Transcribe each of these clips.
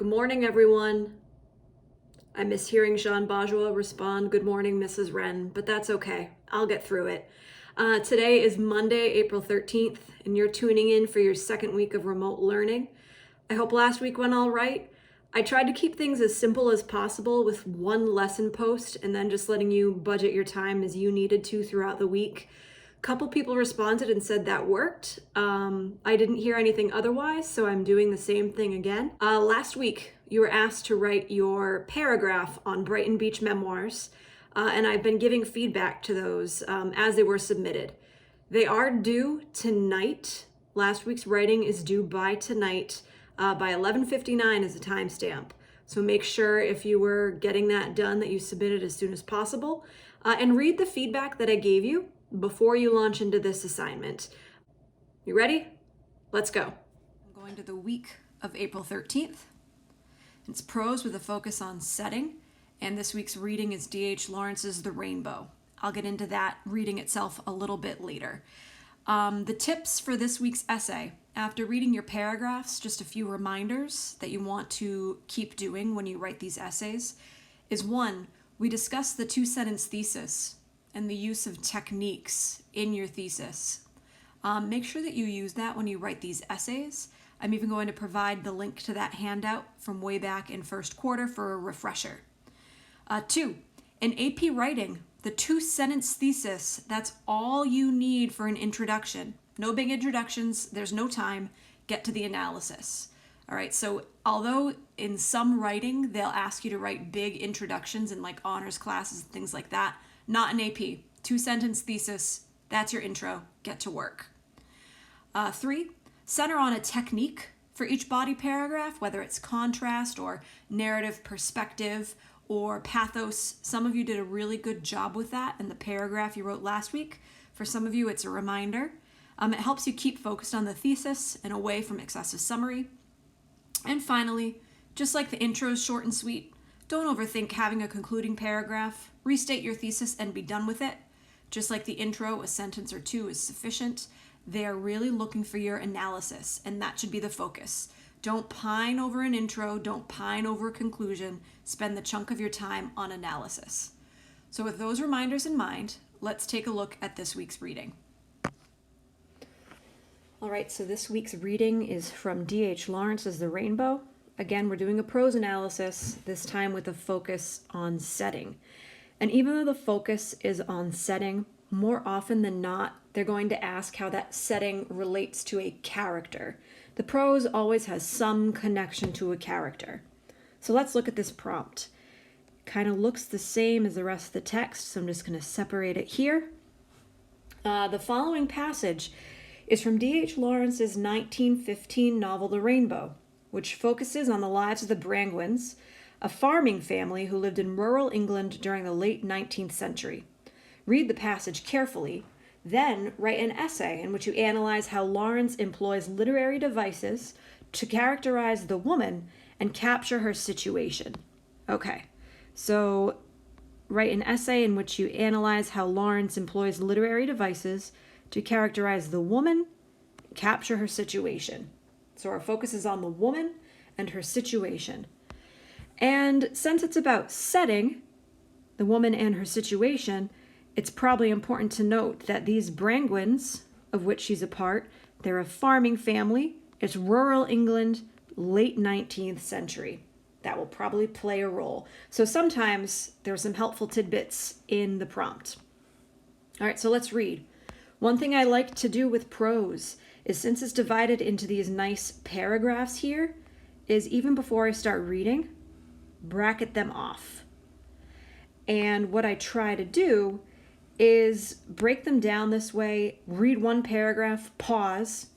Good morning, everyone. I miss hearing Jean Bajwa respond, "Good morning, Mrs. Wren," but that's okay. I'll get through it. Today is Monday, April 13th, and you're tuning in for your second week of remote learning. I hope last week went all right. I tried to keep things as simple as possible with one lesson post and then just letting you budget your time as you needed to throughout the week. Couple people responded and said that worked. I didn't hear anything otherwise, so I'm doing the same thing again. Last week, you were asked to write your paragraph on Brighton Beach memoirs, and I've been giving feedback to those as they were submitted. They are due tonight. Last week's writing is due by tonight, by 11:59 is the timestamp. So make sure if you were getting that done that you submit it as soon as possible, and read the feedback that I gave you before you launch into this assignment. You ready? Let's go. I'm going to the week of April 13th. It's prose with a focus on setting, and this week's reading is D.H. Lawrence's The Rainbow. I'll get into that reading itself a little bit later. The tips for this week's essay. After reading your paragraphs, just a few reminders that you want to keep doing when you write these essays is: 1, we discuss the two-sentence thesis and the use of techniques in your thesis. Make sure that you use that when you write these essays. I'm even going to provide the link to that handout from way back in first quarter for a refresher. 2, in AP writing, the two-sentence thesis, that's all you need for an introduction. No big introductions, there's no time, get to the analysis. All right, so although in some writing, they'll ask you to write big introductions in like honors classes and things like that, not an AP. Two-sentence thesis, that's your intro, get to work. 3, center on a technique for each body paragraph, whether it's contrast or narrative perspective or pathos. Some of you did a really good job with that in the paragraph you wrote last week. For some of you, it's a reminder. It helps you keep focused on the thesis and away from excessive summary. And finally, just like the intro is short and sweet, don't overthink having a concluding paragraph. Restate your thesis and be done with it. Just like the intro, a sentence or two is sufficient. They are really looking for your analysis, and that should be the focus. Don't pine over an intro. Don't pine over a conclusion. Spend the chunk of your time on analysis. So with those reminders in mind, let's take a look at this week's reading. All right, so this week's reading is from D.H. Lawrence's The Rainbow. Again, we're doing a prose analysis, this time with a focus on setting. And even though the focus is on setting, more often than not, they're going to ask how that setting relates to a character. The prose always has some connection to a character. So let's look at this prompt. It kind of looks the same as the rest of the text, so I'm just going to separate it here. The following passage is from D.H. Lawrence's 1915 novel The Rainbow, which focuses on the lives of the Brangwens, a farming family who lived in rural England during the late 19th century. Read the passage carefully, then write an essay in which you analyze how Lawrence employs literary devices to characterize the woman and capture her situation. Okay, so write an essay in which you analyze how Lawrence employs literary devices to characterize the woman and capture her situation. So our focus is on the woman and her situation. And since it's about setting, the woman and her situation, it's probably important to note that these Brangwens, of which she's a part, they're a farming family. It's rural England, late 19th century. That will probably play a role. So sometimes there's some helpful tidbits in the prompt. All right, so let's read. One thing I like to do with prose is, since it's divided into these nice paragraphs here, is even before I start reading, bracket them off. And what I try to do is break them down this way, read one paragraph, pause,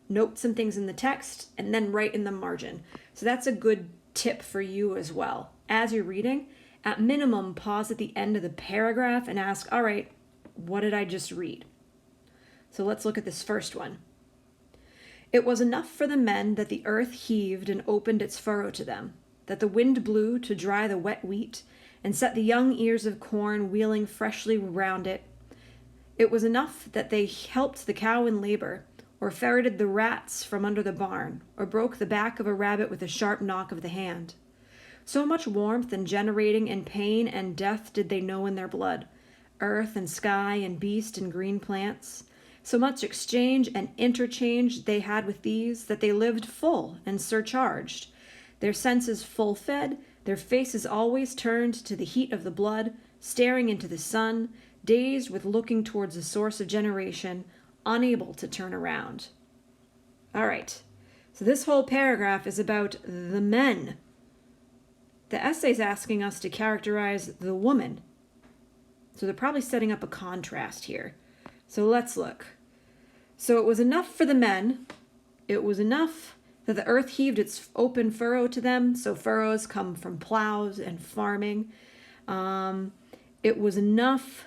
note some things in the text, and then write in the margin. So that's a good tip for you as well. As you're reading, at minimum, pause at the end of the paragraph and ask, all right, what did I just read? So let's look at this first one. It was enough for the men that the earth heaved and opened its furrow to them, that the wind blew to dry the wet wheat, and set the young ears of corn wheeling freshly round it. It was enough that they helped the cow in labor, or ferreted the rats from under the barn, or broke the back of a rabbit with a sharp knock of the hand. So much warmth and generating and pain and death did they know in their blood, earth and sky and beast and green plants. So much exchange and interchange they had with these that they lived full and surcharged, their senses full fed, their faces always turned to the heat of the blood, staring into the sun, dazed with looking towards the source of generation, unable to turn around. All right, so this whole paragraph is about the men. The essay's asking us to characterize the woman. So they're probably setting up a contrast here. So let's look. So it was enough for the men. It was enough that the earth heaved its open furrow to them. So furrows come from plows and farming. It was enough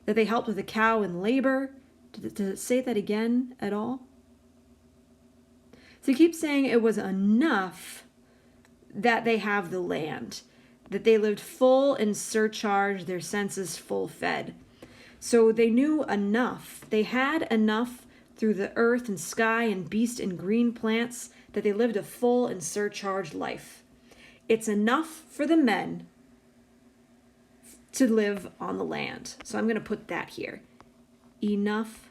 that they helped with the cow in labor. Did it say that again at all? So he keeps saying it was enough that they have the land, that they lived full and surcharged, their senses full fed. So they knew enough. They had enough through the earth and sky and beast and green plants that they lived a full and surcharged life. It's enough for the men to live on the land. So I'm going to put that here. Enough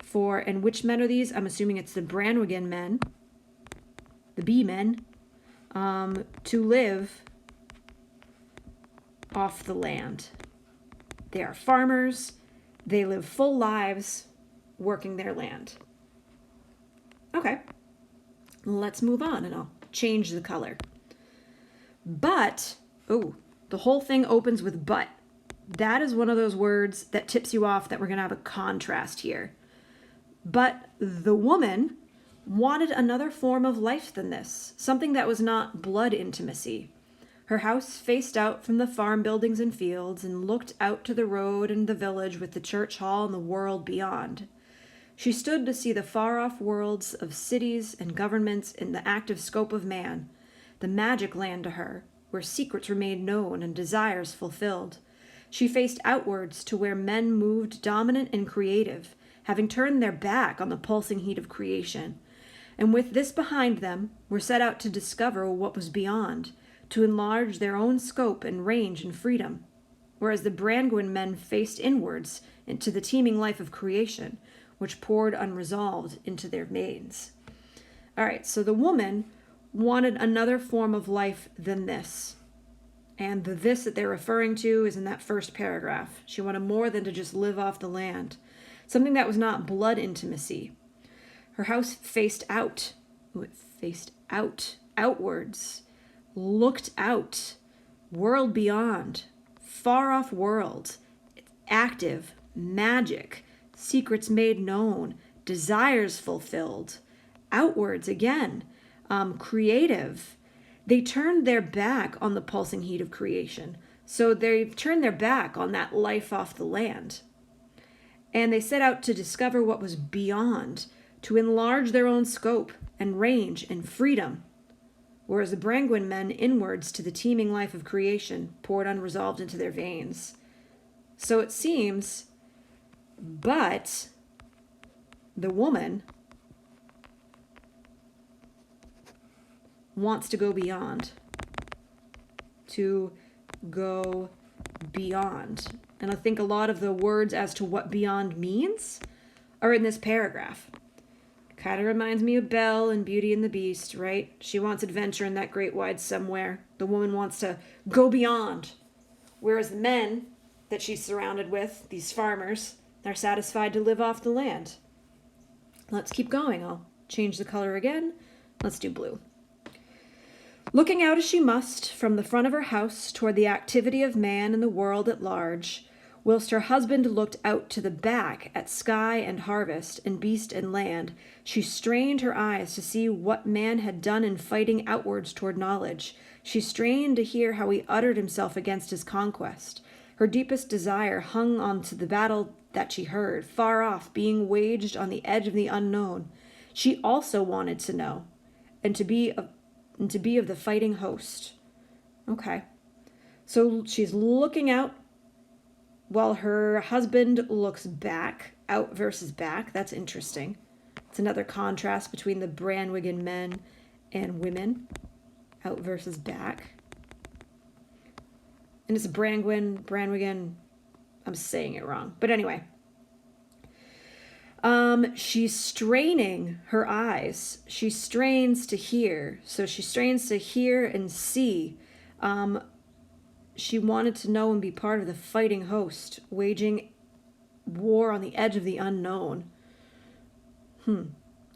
for, and which men are these? I'm assuming it's the Branwigin men, the bee men, to live off the land. They are farmers. They live full lives working their land. Okay, let's move on and I'll change the color. But, the whole thing opens with but. That is one of those words that tips you off that we're going to have a contrast here. But the woman wanted another form of life than this, something that was not blood intimacy. Her house faced out from the farm buildings and fields and looked out to the road and the village with the church hall and the world beyond. She stood to see the far-off worlds of cities and governments in the active scope of man, the magic land to her, where secrets were made known and desires fulfilled. She faced outwards to where men moved dominant and creative, having turned their back on the pulsing heat of creation. And with this behind them, were set out to discover what was beyond, to enlarge their own scope and range and freedom. Whereas the Branwigin men faced inwards into the teeming life of creation, which poured unresolved into their veins. All right, so the woman wanted another form of life than this. And the this that they're referring to is in that first paragraph. She wanted more than to just live off the land. Something that was not blood intimacy. Her house faced out. It faced out, outwards, looked out, world beyond, far off world, active, magic, secrets made known, desires fulfilled, outwards again, creative. They turned their back on the pulsing heat of creation. So they've turned their back on that life off the land. And they set out to discover what was beyond, to enlarge their own scope and range and freedom. Whereas the Branwigin men inwards to the teeming life of creation poured unresolved into their veins. So it seems, but the woman wants to go beyond. To go beyond. And I think a lot of the words as to what beyond means are in this paragraph. Kind of reminds me of Belle in Beauty and the Beast, right? She wants adventure in that great wide somewhere. The woman wants to go beyond. Whereas the men that she's surrounded with, these farmers, are satisfied to live off the land. Let's keep going. I'll change the color again. Let's do blue. Looking out as she must from the front of her house toward the activity of man and the world at large, whilst her husband looked out to the back at sky and harvest and beast and land, she strained her eyes to see what man had done in fighting outwards toward knowledge. She strained to hear how he uttered himself against his conquest. Her deepest desire hung on to the battle that she heard, far off, being waged on the edge of the unknown. She also wanted to know, and to be of the fighting host. Okay. So she's looking out while her husband looks back, out versus back. That's interesting. It's another contrast between the Branwigan men and women, out versus back. And it's Branwigan, I'm saying it wrong. But anyway, she's straining her eyes. She strains to hear. So she strains to hear and see. She wanted to know and be part of the fighting host, waging war on the edge of the unknown.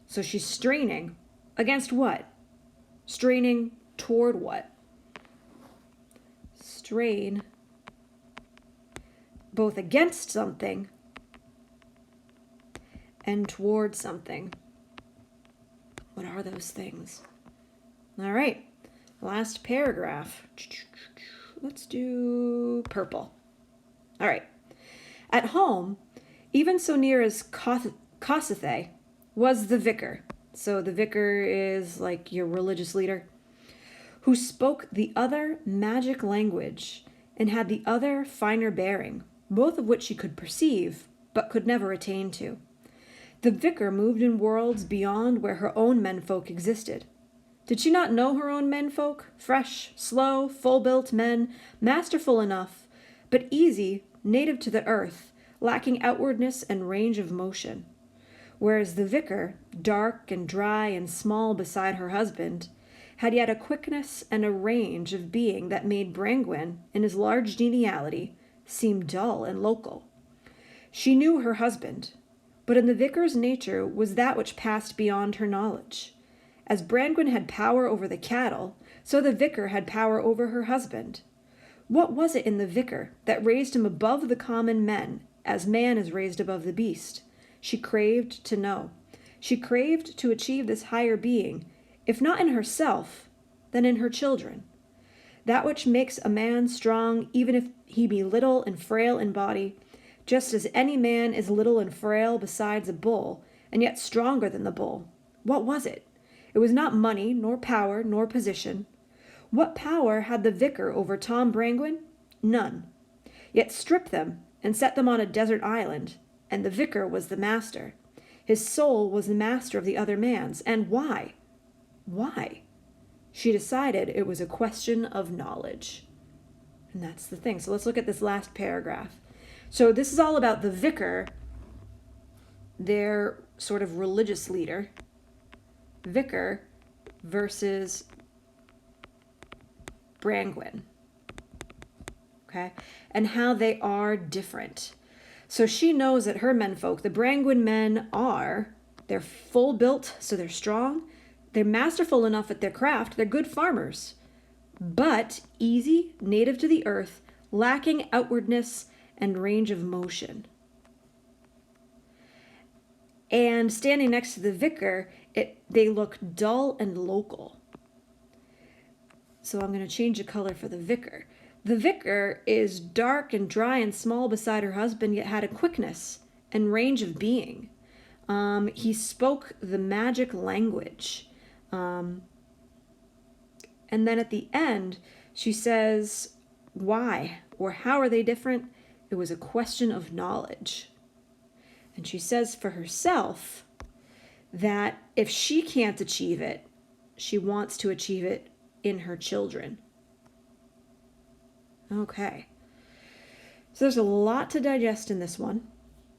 So she's straining. Against what? Straining toward what? Strain both against something and toward something. What are those things? All right, last paragraph. Let's do purple. All right. At home, even so near as Kossuth was the vicar. So the vicar is like your religious leader, who spoke the other magic language and had the other finer bearing, both of which she could perceive, but could never attain to. The vicar moved in worlds beyond where her own menfolk existed. Did she not know her own menfolk? Fresh, slow, full-built men, masterful enough, but easy, native to the earth, lacking outwardness and range of motion. Whereas the vicar, dark and dry and small beside her husband, had yet a quickness and a range of being that made Brangwen, in his large geniality, seem dull and local. She knew her husband, but in the vicar's nature was that which passed beyond her knowledge. As Brangwen had power over the cattle, so the vicar had power over her husband. What was it in the vicar that raised him above the common men, as man is raised above the beast? She craved to know. She craved to achieve this higher being, if not in herself, then in her children. That which makes a man strong, even if he be little and frail in body, just as any man is little and frail besides a bull, and yet stronger than the bull. What was it? It was not money, nor power, nor position. What power had the vicar over Tom Brangwen? None. Yet strip them and set them on a desert island, and the vicar was the master. His soul was the master of the other man's. And why? Why? She decided it was a question of knowledge. And that's the thing. So let's look at this last paragraph. So this is all about the vicar, their sort of religious leader, vicar versus Brangwen. Okay? And how they are different. So she knows that her menfolk, the Brangwen men, they're full built, so they're strong. They're masterful enough at their craft. They're good farmers. But easy, native to the earth, lacking outwardness and range of motion. And standing next to the vicar, they look dull and local. So I'm going to change the color for the vicar. The vicar is dark and dry and small beside her husband, yet had a quickness and range of being. He spoke the magic language. And then at the end, she says, why or how are they different? It was a question of knowledge. And she says for herself that if she can't achieve it, she wants to achieve it in her children. Okay. So there's a lot to digest in this one.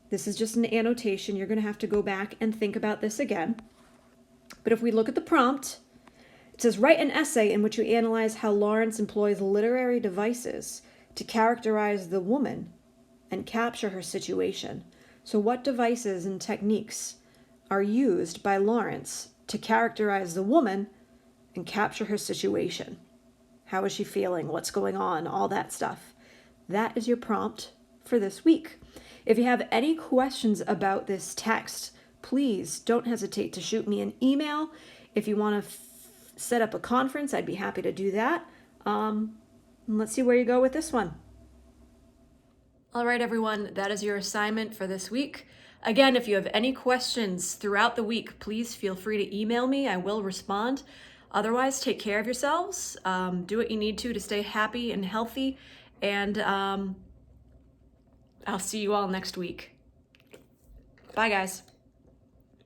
This is just an annotation. You're going to have to go back and think about this again. But if we look at the prompt, it says, write an essay in which you analyze how Lawrence employs literary devices to characterize the woman and capture her situation. So what devices and techniques are used by Lawrence to characterize the woman and capture her situation? How is she feeling? What's going on? All that stuff. That is your prompt for this week. If you have any questions about this text, please don't hesitate to shoot me an email. If you want to set up a conference, I'd be happy to do that. Let's see where you go with this one. All right, everyone, that is your assignment for this week. Again, if you have any questions throughout the week, please feel free to email me. I will respond. Otherwise, take care of yourselves. Do what you need to stay happy and healthy. And I'll see you all next week. Bye, guys.